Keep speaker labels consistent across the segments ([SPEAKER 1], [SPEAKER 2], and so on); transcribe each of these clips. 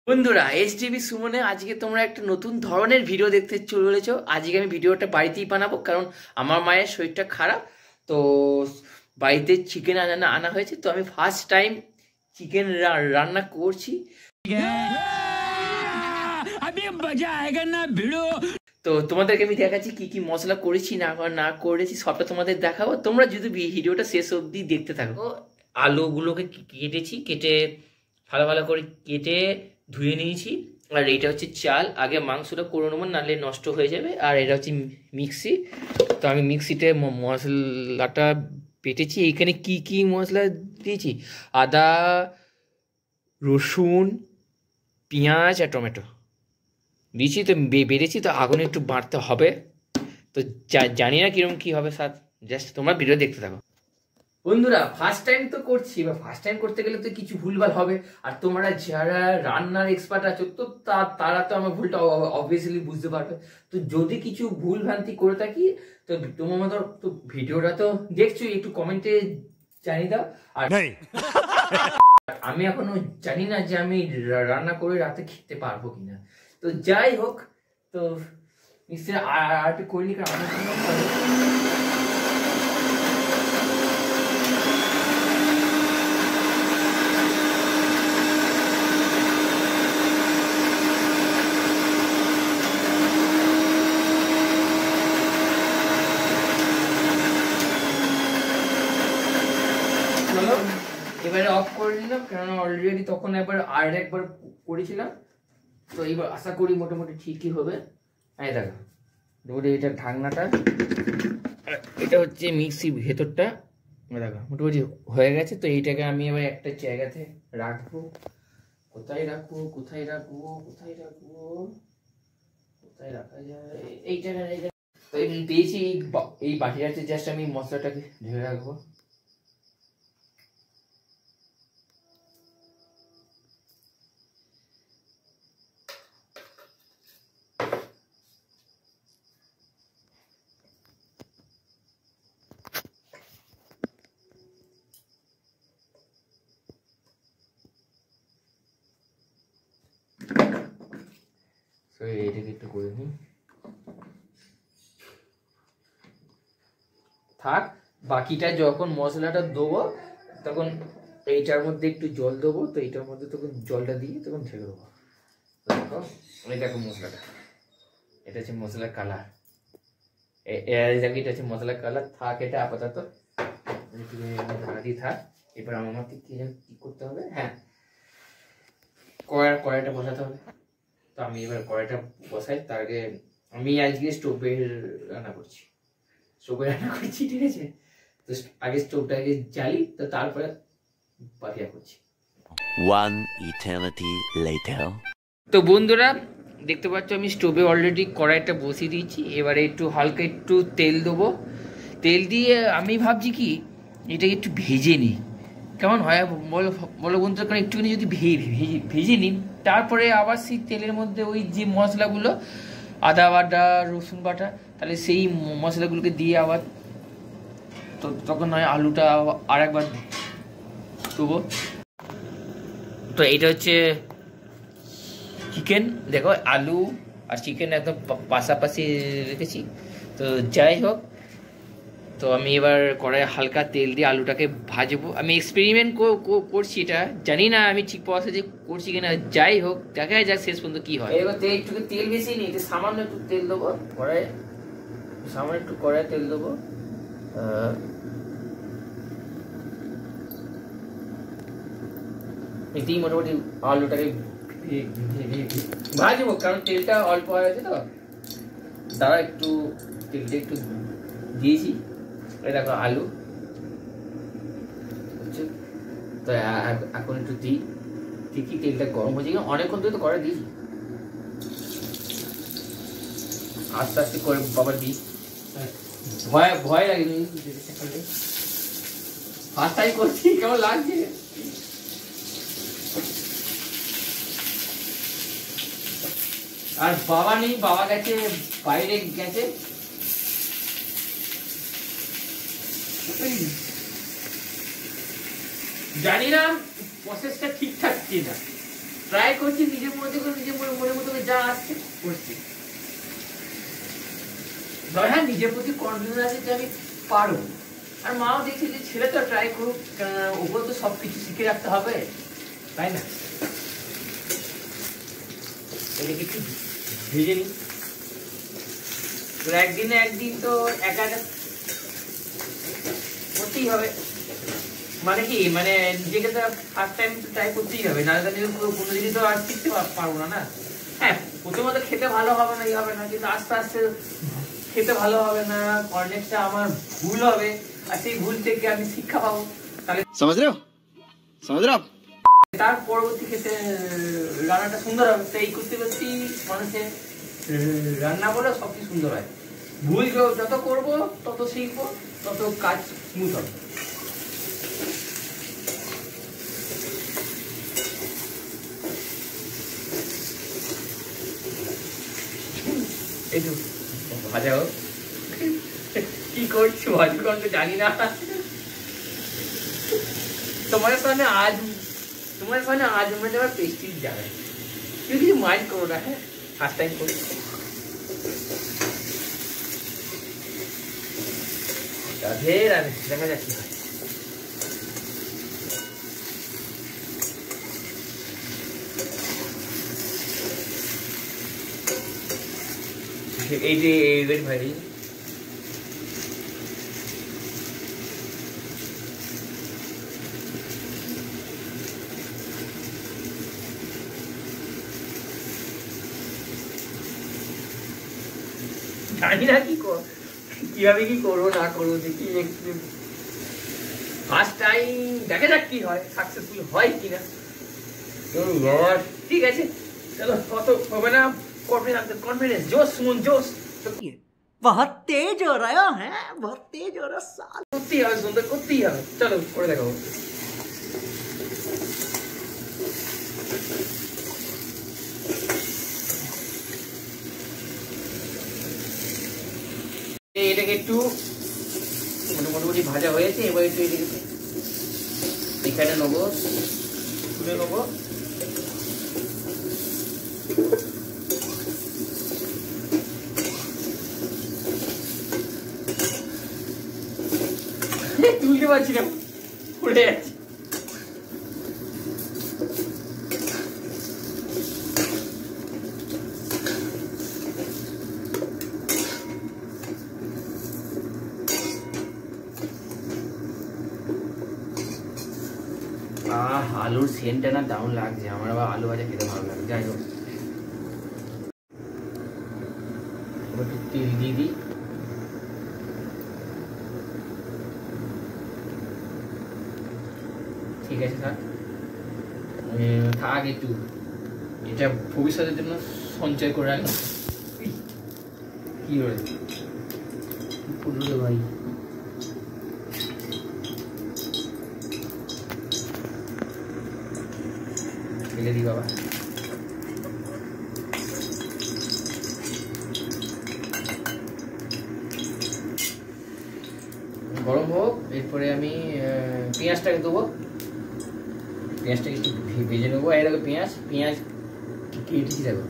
[SPEAKER 1] বন্ধুরা এইচটিভি সুমনে আজকে তোমরা একটা নতুন ধরনের ভিডিও দেখতে চলেছো। আজকে আমি ভিডিওটা বাড়িতেই বানাবো, কারণ আমার মায়ের শরীরটা খারাপ। তো বাড়িতে চিকেন আনা হয়েছে, তো আমি ফার্স্ট টাইম চিকেন রান্না করছি। তো তোমাদেরকে আমি দেখাচ্ছি কি কি মশলা করেছি না করেছি, সবটা তোমাদের দেখাবো। তোমরা যদি ভিডিওটা শেষ অবধি দেখতে থাকো। আলুগুলোকে কেটে ভালো ভালো করে কেটে ধুয়ে নিয়েছি। আর এইটা হচ্ছে চাল, আগে মাংসটা করে নেবো নাহলে নষ্ট হয়ে যাবে। আর এটা হচ্ছে মিক্সি, তো আমি মিক্সিতে মশলাটা বেটেছি। এইখানে কি কি মশলা দিয়েছি, আদা, রসুন, পেঁয়াজ আর টমেটো দিয়েছি। তো বেটেছি, তো আগুনে একটু বাড়তে হবে। তো জানি না কিরকম কি হবে স্বাদ, জাস্ট তোমরা ভিডিও দেখতে থাকো। বন্ধুরা ফার্স্ট টাইম তো করছি, বা ফার্স্ট টাইম করতে গেলে তো কিছু ভুলভাল হবে। আর তোমরা যারা রান্নার এক্সপার্ট আছো, তো তারা তো আমার ভুলটা অবভিয়াসলি বুঝতে পারবে। তো যদি কিছু ভুল ভ্রান্তি করে থাকি, তো তোমার তো ভিডিওটা তো দেখছো, একটু কমেন্টে জানিয়ে দাও। আর আমি এখনো জানি না যে আমি রান্না করে রাতে খেতে পারবো কিনা। তো যাই হোক, তো নিশ্চয়ই আর একটু করিনি, কারণ আমার এবারে অফ করে নিলাম, কারণ অলরেডি তখন একবার করেছিলাম। তো এবার আশা করি মোটামুটি ঠিকই হবে। এই দেখো মোটামুটি এটা ঢাকনাটা, এটা হচ্ছে মিক্সি ভেতরটা, দেখো মোটামুটি হয়ে গেছে। তো এইটাকে আমি এবার একটা জায়গাতে রাখবো। কোথায় রাখবো কোথায় রাখবো কোথায় রাখবো কোথায় রাখা যায়, এই জায়গায়। তো পেয়েছি এই বাটিটাতে, জাস্ট আমি মশলাটাকে ঢেলে রাখবো। তো এইটাকে একটু করে নিই, থাক। বাকিটা যখন মশলাটা দেবো, তখন এইটার মধ্যে একটু জল দেবো। তো এইটার মধ্যে তখন জলটা দিয়ে তখন ঢেলে দেবো। তো দেখো এই দেখো মশলাটা, এটা হচ্ছে মশলার কালার। এটা হচ্ছে মশলার কালার। থাক এটা আপাতত থাক। এবার আমাকে কি করতে হবে, হ্যাঁ কড়াইটা বসাতে হবে। তো আমি এবার কড়াইটা বসাই। তার আগে আমি আজকে স্টোভের রান্না করছি, ঠিক আছে। তো আগে স্টোভটাকে জ্বালি, তো তারপরে বাকিটা করছি।
[SPEAKER 2] One eternity later.
[SPEAKER 1] তো বন্ধুরা দেখতে পাচ্ছ আমি স্টোভে অলরেডি কড়াইটা বসিয়ে দিয়েছি। এবারে একটু হালকা একটু তেল দেবো। তেল দিয়ে আমি ভাবছি কি এটাকে একটু ভেজে নিই, কেমন হয় বলো বন্ধুরা। কারণ একটুখানি যদি ভেজে নিই, তারপরে আবার সেই তেলের মধ্যে ওই যে মশলাগুলো, আদা বাটা, রসুন বাটা, তাহলে সেই মশলাগুলোকে দিয়ে আবার তো তখন নয় আলুটা আর একবার দেবো। তো এইটা হচ্ছে চিকেন, দেখো আলু আর চিকেন একদম পাশাপাশি রেখেছি। তো যাই হোক, তো আমি এবার কড়াইয়ে হালকা তেল দিয়ে আলুটাকে ভাজবো। আমি এক্সপেরিমেন্ট করছি, এটা জানি না আমি ঠিক প্রসেসে করছি কিনা। যাই হোক দেখা যাক শেষ পর্যন্ত কি হয়। এবার একটু তেল বেশি নিই, সামান্য একটু তেল দেবো কড়াইয়ে, সামান্য একটু কড়াইয়ে তেল দেবো। এতেই মোটামুটি আলুটাকে ভাজবো, কারণ তেলটা অল্প হয়ে গেছে। তো দাঁড়া একটু তেলটা একটু দিয়েছি। এই দেখো আলু হচ্ছে, তো এখন একটু দিই। দেখি তেলটা গরম হয়েছে কিনা, অনেকক্ষণ ধরে তো করে দিয়েছি। আস্তে আস্তে করে বাবা দিই, ভয় লাগে। ফার্স্ট টাইম করছি, কেমন লাগছে। আর বাবা নেই, বাবা গেছে বাইরে গেছে। জানি না প্রসেসটা ঠিকঠাক কিনা। ট্রাই করছি নিজের মধ্যে করে, নিজের মনের মতো করে যা আসছে করছি। হ্যাঁ, নিজের প্রতি কনফিডেন্স আছে যে আমি পারবো। আর মাও দেখছে যে ছেলে তো ট্রাই করুক, ওগুলো তো সবকিছু শিখে রাখতে হবে, তাই না? এটাকে একটু ভেজে নিই। একদিনে একদিন তো একা একা করতেই হবে। মানে কি, মানে নিজেকে তো ফার্স্ট টাইম ট্রাই করতেই হবে, না কোনো জিনিস তো আর শিখতে পারবো না। হ্যাঁ, প্রথমত খেতে ভালো হবে না, হবে না, কিন্তু আস্তে আস্তে খেতে ভালো হবে না, অনেকটা আমার ভুল হবে, আর সেই ভুল থেকে আমি শিক্ষা পাবো। তাহলে সমঝ রে তার পরবর্তী ক্ষেত্রে রান্নাটা সুন্দর হবে। তো এই করতে করতেই মানুষের রান্না বলে সবকিছু সুন্দর হয়। ভুল যত করবো তত শিখবো, তত কাজ স্মুথ হবে। এই তো ভাজা হোক। কি করছো ভাজি করতে জানি না। তোমার সামনে আজ আমরা যাবার পেস্টিজ জানাই, তুমি কিছু মাইন্ড করো না। হ্যাঁ, ফার্স্ট টাইম করি। রাধে রাধে, দেখা যাক কি হয়। এই যে এইবার ভাই জানি না কিভাবে কি করবো না করবো, দেখি ফার্স্ট টাইম দেখা যাক কি হয়, সাকসেসফুল হয় কিনা। ঠিক আছে, চলো, কত হবে না कॉन्फिडेंस जोश सुमन जोश
[SPEAKER 3] बहुत तेज हो रहा है, बहुत तेज हो रहा साल।
[SPEAKER 1] করতেই হবে, সুন্দর করতেই হবে। চলো করে দেখাবো। এটাকে একটু মোটামুটি ভাজা হয়েছে, এবার একটু এখানে নেবো, তুলে নেবো। তুলতে পারছি না, পড়ে যাচ্ছে। আলুর সেন্টটা না দারুণ লাগছে আমার, আবার আলু ভাজা খেতে ভালো লাগে। যাই হোক, একটু তেল দিয়ে দিই। ঠিক আছে, থাক একটু, এটা ভবিষ্যতের জন্য সঞ্চয় করে রাখলাম। কি হয়েছে ভাই, ফেলে দিই বাবা। গরম হোক, এরপরে আমি পেঁয়াজটাকে দেবো। পেঁয়াজটাকে একটু ভেজে নেবো। এই দেখো পেঁয়াজ কেটেছি, দেখো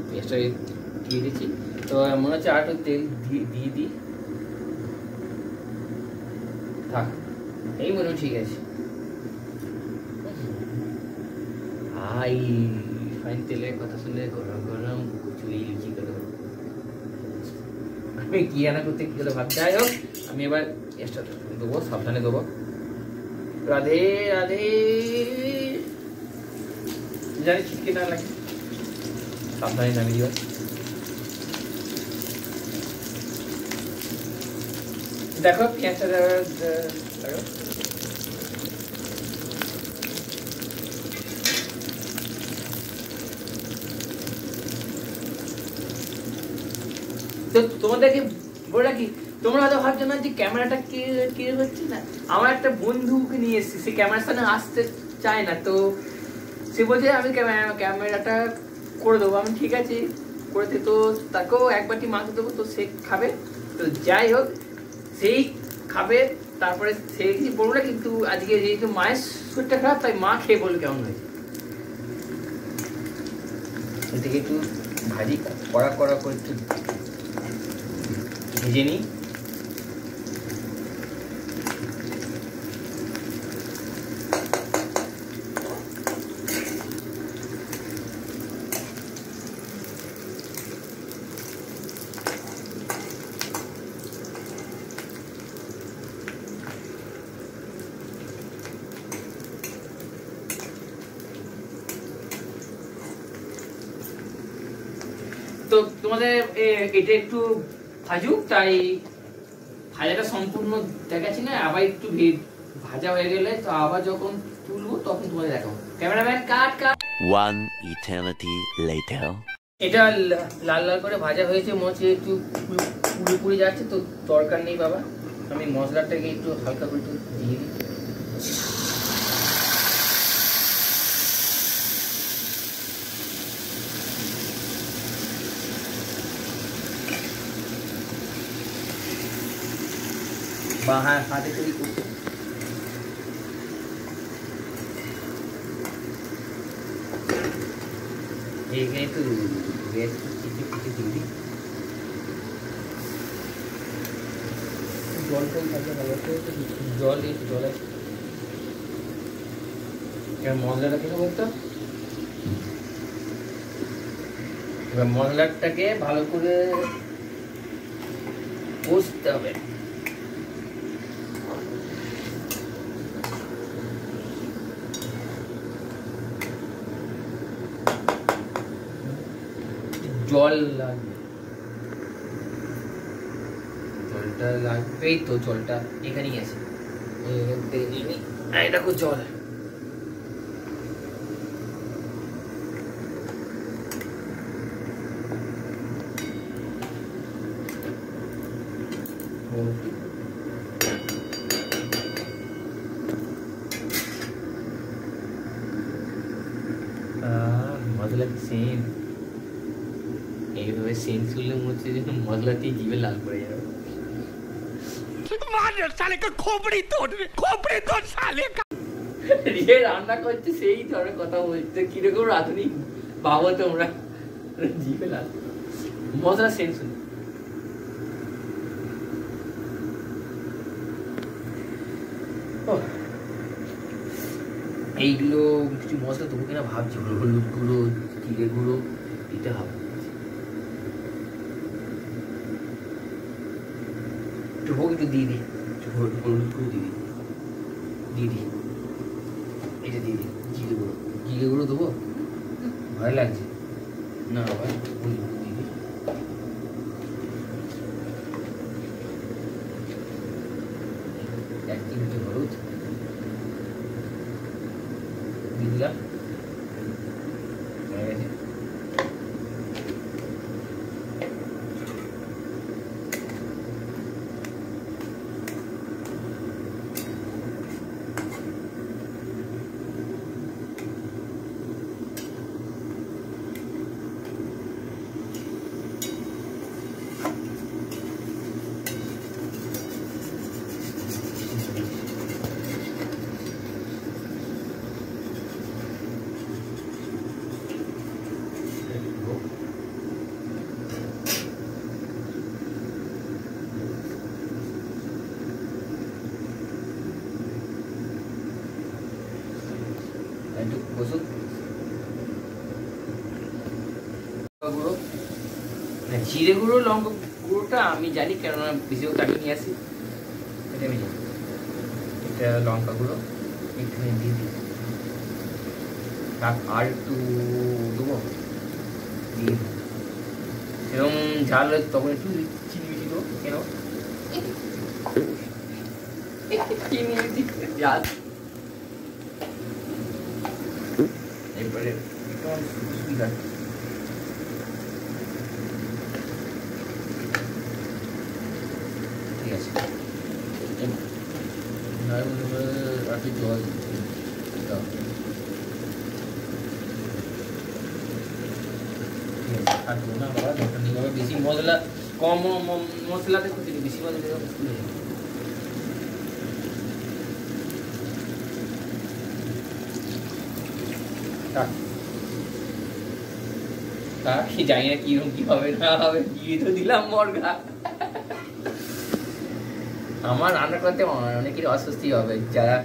[SPEAKER 1] পেঁয়াজটা কেটেছি। তো মনে হচ্ছে আর একটু তেল দিয়ে দিই, থাক, এই মনে হয় ঠিক আছে। হাই ফাইন তেলের কথা শুনে গরম গরম চুই লুচি করে আমি কি রান্না করতে কি করে ভাবছি। যাই হোক, আমি এবার পেঁয়াজটা দেবো, সাবধানে দেবো। রাধে রাধে, জানি ছিটকে না লাগে, সাবধানে নামিয়ে দিও। দেখো পেঁয়াজটা তো তোমাদেরকে বলে রাখি, তোমরা হয়তো ভাবছো না যে ক্যামেরাটা কে হচ্ছে না। আমার একটা বন্ধুকে নিয়ে এসেছি, সে ক্যামেরার সামনে আসতে চায় না, তো সে বলছে আমি ক্যামেরাটা করে দেবো। আমি ঠিক আছে করে দিই, তো তাকেও এক বাটি মাংস দেবো, তো সে খাবে। তো যাই হোক, সেই খাবে তারপরে সে কিছু বলবো না, কিন্তু আজকে যেহেতু মায়ের শরীরটা খারাপ তাই মা খেয়ে বললো কেমন হয়েছে। এদিকে একটু ভাজি কড়া কড়া করে একটু ভেজে নিই। তো তোমাদের এটা একটু ভাজুক, তাই ভাজাটা সম্পূর্ণ দেখাচ্ছি না, আবার একটু ভাজা হয়ে গেলে তো আবার যখন তুলবো তখন তোমাদের দেখাবো। ক্যামেরাম্যান কাট কাট।
[SPEAKER 2] One eternity later.
[SPEAKER 1] এটা লাল লাল করে ভাজা হয়েছে, মনে হচ্ছে একটু পুড়ে পুড়ে যাচ্ছে, তো দরকার নেই বাবা, আমি মশলাটাকে একটু হালকা করে একটু দিয়ে দিই। বা হ্যাঁ হাতে তৈরি করতে এইখানে একটু জলটাই থাকে ভালো করে, জল একটু জল আছে মশলাটা কিছু করতে। এবার মশলাটাকে ভালো করে কষতে হবে। জল লাগবে, জলটা লাগবেই তো, জলটা এখানেই আছে, এই দেখো জল। মশলা সেম এইভাবে সেন্স করলে মনে হচ্ছে যে মশলা দিয়ে জিভে লাল করে যাবে। রান্না করছে সেই ধরনের কথা বলছে, কিরকম রাঁধুনি ভাবো তোমরা, জিভে লাল মশলা সেন্স। এইগুলো কিছু মশলা দেবো কিনা ভাবছি, হলুদ গুঁড়ো জিরে গুঁড়ো দিতে হবে, একটু হোক একটু দিয়ে দিই, হলুদ গুঁড়ো দিয়ে দিই, এটা দিয়ে দিই, জিরে গুঁড়ো দেবো, ভয় লাগছে না বাবা, হলুদ গুঁড়ো দিয়ে দিই, এক চিমটে হলুদ দিয়ে দিলাম, হয়ে গেছে। গুঁড়ো জিরে গুঁড়ো লঙ্কা গুঁড়োটা আমি জানি, কেননা বেশিরভাগ তাকে নিয়ে আসি, এটা আমি জানি। এটা লঙ্কা গুঁড়ো একটুখানি দিয়ে দিই, আর একটু দেবো, দিয়ে এরকম ঝাল তখন একটু চিনি মিশি দেবো, কেন চিনি মিশি ঝাল, এরপরে সুবিধা ঠিক আছে। রাতে জল থাকবো না বাবা, দরকার নেই বাবা, বেশি মশলা কম মশলাতে ক্ষতি নেই, বেশি মশলা জানি না কিরকম কি হবে না হবে, দিয়ে তো দিলাম মর্গা। আমার রান্না করতে অনেকের অস্বস্তি হবে, যারা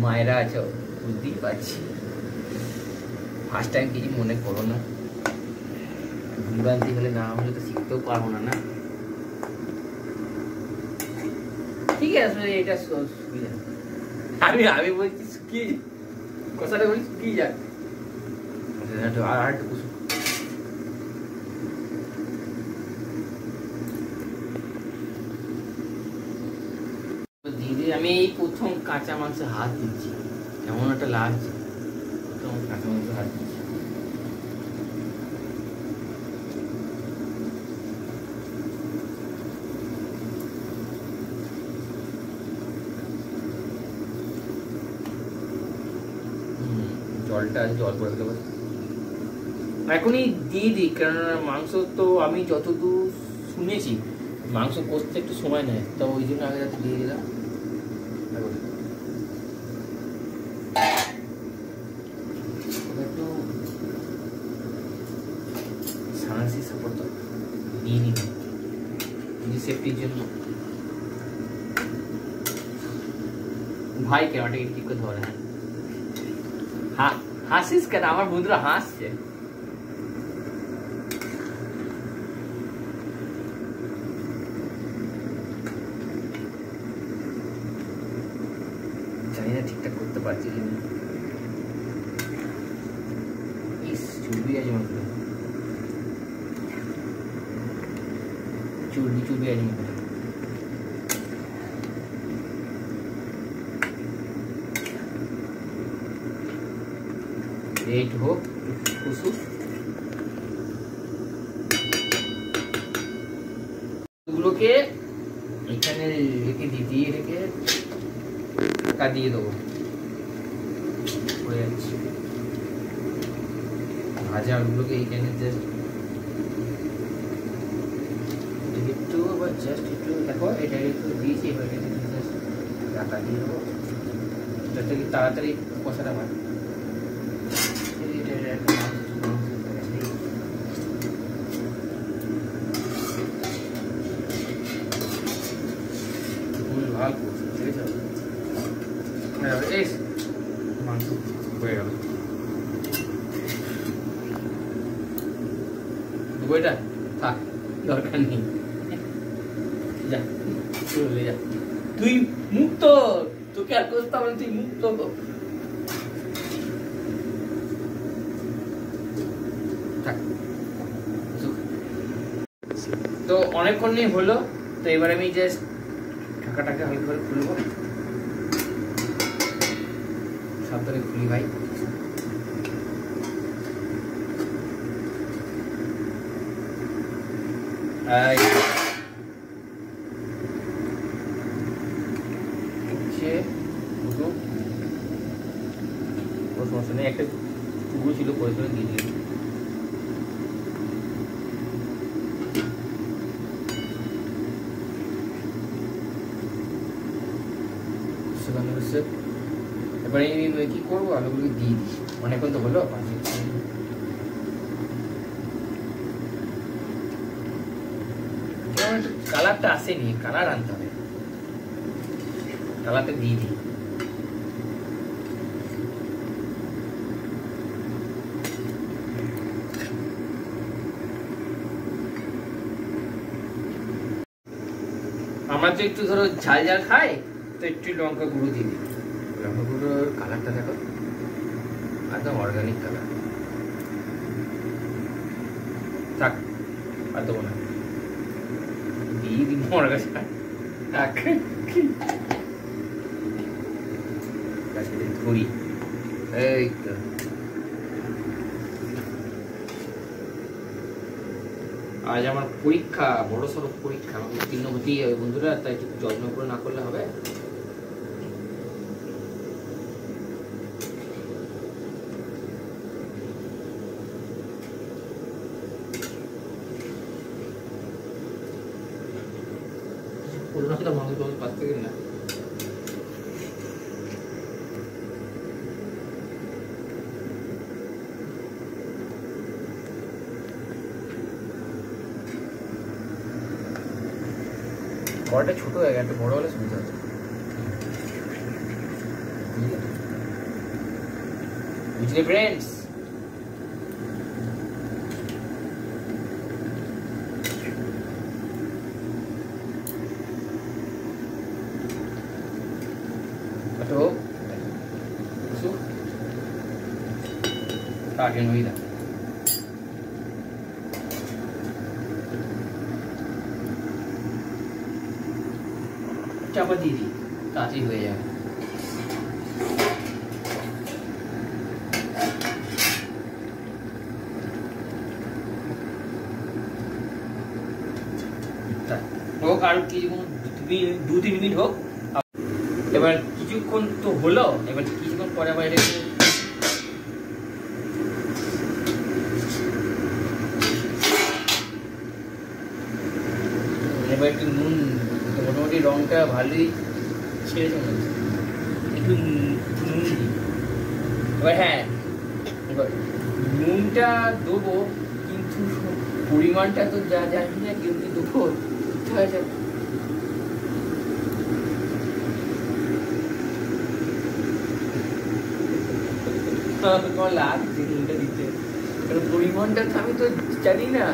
[SPEAKER 1] মায়েরা আছে বুঝতেই পারছি। ফার্স্ট টাইম কিছু মনে করো না, ভুলভ্রান্তি হলে না হলে তো শিখতেও পারবো না। না ঠিক আছে, এটা সুবিধা। আমি বলছি শুকিয়ে, কথাটা বলি শুকিয়ে যাক, আর একটু কুসুম। দিদি আমি এই প্রথম কাঁচা মাংস হাত দিচ্ছি, কেমন একটা লাগছে, প্রথম কাঁচা মাংস হাত দিচ্ছি। জলটা আছে, জল করে দেবো এখনই দিয়ে দিই, কেননা মাংস তো আমি যতদূর শুনেছি মাংস কষতে একটু সময় নেয়, তো ওই জন্য আগে যাতে দিয়ে দিলাম। একটু সানাসি সাপোর্ট নিয়ে নিলাম সেফটির জন্য। ভাই ক্যামেরাটা ঠিক করে ধরে, হ্যাঁ হাসিস কেন, আমার বন্ধুরা হাসছে। জানি না ঠিকঠাক করতে পারছি কিনা। ইস চুলবি আছে মনে হয়, চুলবি আছে মনে হয়। এইট হোক কুসু, গুলোকে এখানে রেখে দিয়ে রেখে ঢাকা দিয়ে দেবো, হয়ে যাচ্ছে। ভাজা আলুগুলোকে এইখানে জাস্ট একটু বা জাস্ট একটু দেখো, এটা একটু দিয়েছি, এবার জাস্ট ঢাকা দিয়ে দেবো যাতে কি তাড়াতাড়ি কষাটা হয়। মাংস হয়ে গেল, বইটা থাক, দরকার নেই, যা চলে যা, তুই মুক্ত, তোকে আর করতে হবে, তুই মুক্ত। তো অনেকক্ষণই হলো, তো এবার আমি জাস্ট ঢাকাটাকে হালকা করে খুলবো, সাবধানে খুলি ভাই। সমস্যা নেই, একটা টুকরো ছিল পরে দিয়ে দিলাম। এবারে আমি কি করবো, আলুগুলো দিয়ে দিই, অনেকক্ষণ তো হলো। কালারটা আসেনি, কালার আনতে হবে, কালারটা দিয়ে দিই। আমরা তো একটু ধরো ঝাল ঝাল খাই, তো একটু লঙ্কা গুঁড়ো দিয়ে দিই। লঙ্কা গুঁড়োর কালারটা দেখো, একদম অর্গানিক কালার। থাক আর দেবো না, দিয়ে দিই মর গাছ। ধরি, এই তো আজ আমার পরীক্ষা, বড় সড়ো পরীক্ষা, আমাকে উত্তীর্ণ হতেই হবে বন্ধুরা, তাই একটু যত্ন করে না করলে হবে। মাংস পাঁচ থেকে না, কড়াটা ছোট হয়ে গেছে, বড় হলে সুবিধা হতো। বুঝলে ফ্রেন্ডস? তো আগে নই না চাপা দিয়ে দিই, তাড়াতাড়ি হয়ে যাবে। হোক আর কিছুক্ষণ, 2-3 মিনিট হোক। এবার কিছুক্ষণ তো হলো, এবার কিছুক্ষণ পরে আবার এটা এবার একটু নুন, মোটামুটি রংটা ভালোই ছেড়েছে মনে হচ্ছে, একটু নুন দিই। এবার হ্যাঁ, এবার নুনটা দেবো, কিন্তু পরিমাণটা তো যা জানি না, কিন্তু দেবো হয়ে যাবে। তোমার লাগছে নুনটা দিতে, কারণ পরিমাণটা আমি তো জানি না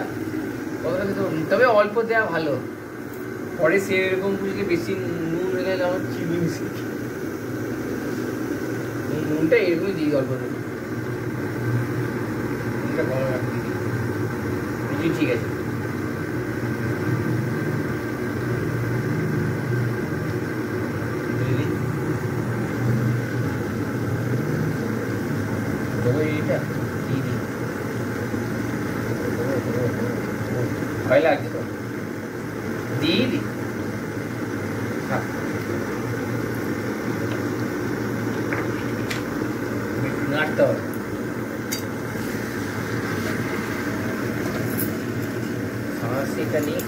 [SPEAKER 1] কতটা দিতে, তবে অল্প দেওয়া ভালো। পরে সেরকম বুঝলে বেশি নুন হয়ে গেলে আমার চিনি মিশে, নুনটা এরকমই দিই অল্প, নুনটা কম রাখতে দিই, ঠিক আছে। ভয় লাগছে তো, দিয়ে দি নাড়তে হবে। সেটা নিয়ে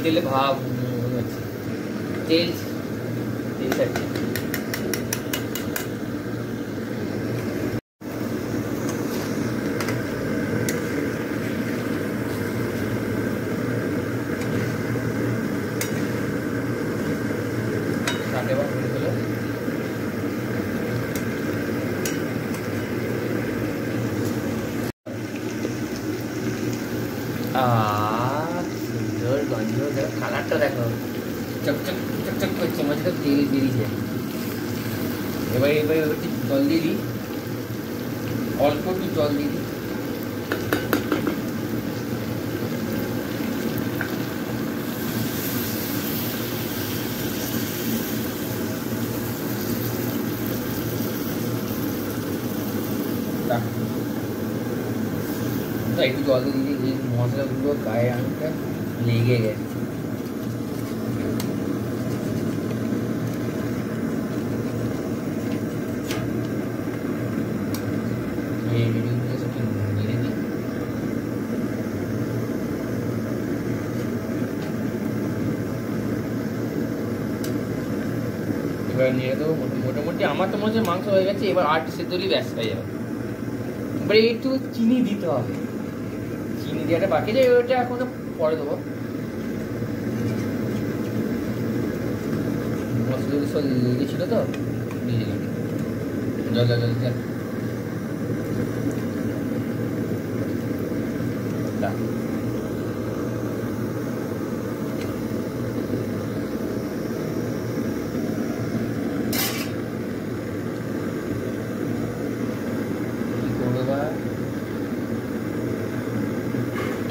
[SPEAKER 1] তেলে ভাব মনে হচ্ছে, তেল ছাড়ছে। সুন্দর গন্ধ, কালারটা দেখো, চকচক চকচক করছে, মাঝে তেল বেরিয়েছে। এবার একটু জল দিয়ে দিই, অল্প একটু জল দিয়ে দিই। একটু জল দিয়ে দিই, মশলাগুলো গায়ে আনতে লেগে গেছে। এবার নিয়ে দেবো, মোটামুটি আমার তো মনে হচ্ছে মাংস হয়ে গেছে। এবার 8 সেদ্ধ দিলেই ব্যাস হয়ে যাবে। এবার একটু চিনি দিতে হবে, চিনি দেওয়াটা বাকি যায়, ওটা এখন পরে দেবো। মশলাগুলো সব লেগেছিল তো, দিয়ে দিলাম জল জল জল।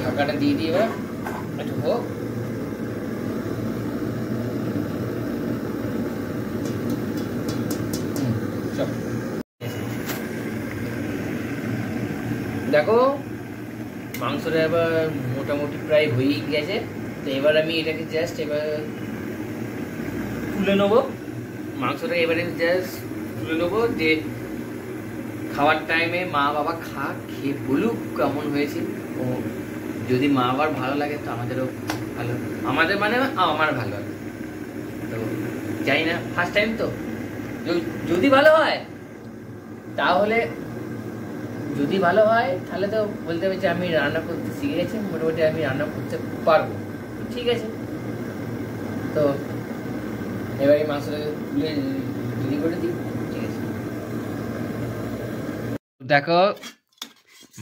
[SPEAKER 1] ঢাকাটা দিয়ে দিয়ে এবার একটু হোক। মাংসটা এবার মোটামুটি প্রায় হয়েই গেছে। তো এবার আমি এটাকে জাস্ট এবার তুলে নেবো, মাংসটাকে এবারে জাস্ট তুলে নেবো, যে খাওয়ার টাইমে মা বাবা খেয়ে বলুক কেমন হয়েছে। ও যদি মা বাবার ভালো লাগে তো আমাদেরও ভালো, আমাদের মানে আমার ভালো লাগে। তো জানি না, ফার্স্ট টাইম তো, যদি ভালো হয় তাহলে, যদি ভালো হয় তাহলে তো বলতে হবে যে আমি রান্না করতে শিখে গেছি, মোটামুটি আমি রান্না করতে পারবো। ঠিক আছে, তো এবার এই মাংসটাকে তুলে রেডি করে দিই। ঠিক আছে, দেখো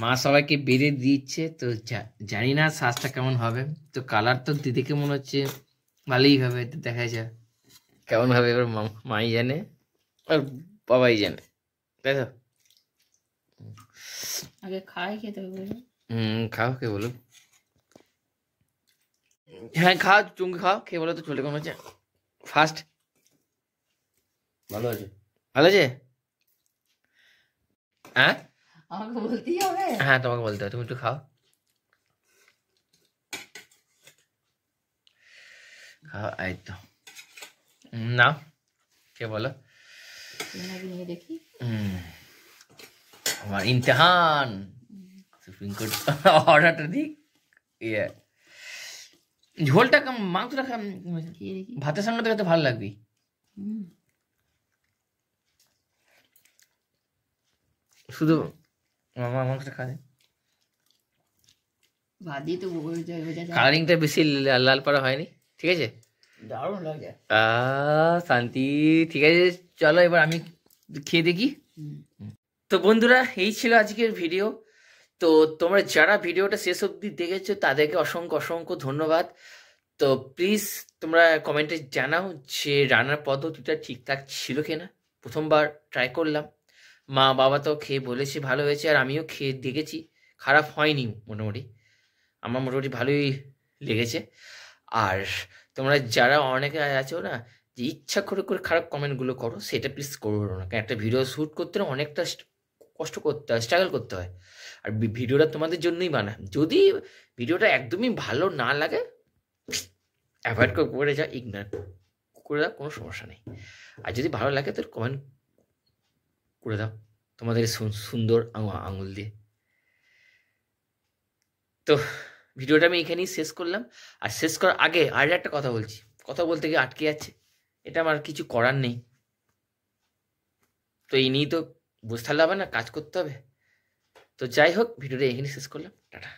[SPEAKER 1] মা সবাইকে বেড়ে দিচ্ছে। তো জানি না শ্বাসটা কেমন হবে। তো কালার তো দিদিকে মনে হচ্ছে ভালোই হবে, দেখা যায় কেমন হবে এবার মাই জানে আর বাবাই জানে, তাই তো?
[SPEAKER 4] আগে খাই, খেতে হবে।
[SPEAKER 1] খাও, কে বলো? হ্যাঁ খাও, তুমি খাও, খেয়ে বলো তো চলে কেমন হচ্ছে। ফার্স্ট
[SPEAKER 5] ভালো আছে।
[SPEAKER 1] ভালো আছে? হ্যাঁ
[SPEAKER 4] আমাকে বলতেই হবে?
[SPEAKER 1] হ্যাঁ তোমাকে বলতে হবে, তুমি একটু খাও। খাও, এই তো। না কে বলো?
[SPEAKER 4] নিয়ে দেখি।
[SPEAKER 1] আমার ইমতিহান, সুপ্রিম কোর্ট অর্ডারটা দিক। ইয়ে ঝোলটা মাংসটা ভাতের সঙ্গে তো খেতে ভালো লাগবে। শুধু মাংসটা খাবে,
[SPEAKER 4] ভাত দিয়ে তো
[SPEAKER 1] কালারিংটা বেশি লাল লাল পাড়া হয়নি। ঠিক আছে,
[SPEAKER 4] দারুণ লাগে।
[SPEAKER 1] শান্তি। ঠিক আছে, চলো এবার আমি খেয়ে দেখি। তো বন্ধুরা, এই ছিল আজকের ভিডিও। তো তোমরা যারা ভিডিওটা শেষ অবধি দেখেছো তাদেরকে অসংখ্য অসংখ্য ধন্যবাদ। তো প্লিজ তোমরা কমেন্টে জানাও যে রান্নার পদ্ধতিটা ঠিকঠাক ছিল কিনা। প্রথমবার ট্রাই করলাম, মা বাবা তো খেয়ে বলেছে ভালো হয়েছে, আর আমিও খেয়ে দেখেছি, খারাপ হয়নি। মোটামুটি আমার মোটামুটি ভালোই লেগেছে। আর তোমরা যারা অনেকে আছো না যে ইচ্ছা করে করে খারাপ কমেন্টগুলো করো, সেটা প্লিজ করো না। কারণ একটা ভিডিও শ্যুট করতে না অনেকটা কষ্ট করতে হয়, স্ট্রাগল করতে হয়। আর ভিডিওটা তোমাদের জন্যই বানায়। যদি ভিডিওটা একদমই ভালো না লাগে, অ্যাভয়েড করে যাও, ইগনোর করে দাও, কোনো সমস্যা নেই। আর যদি ভালো লাগে তো কমেন্ট করে দাও তোমাদের সুন্দর আঙুল দিয়ে। তো ভিডিওটা আমি এখানেই শেষ করলাম। আর শেষ করার আগে আর একটা কথা বলছি, কথা বলতে গিয়ে আটকে যাচ্ছে, এটা আমার কিছু করার নেই। তো এই নিয়েই তো বসে থাকলে হবে না, কাজ করতে হবে। তো যাই হোক, ভিডিওটা এখানেই শেষ করলাম, টাটা।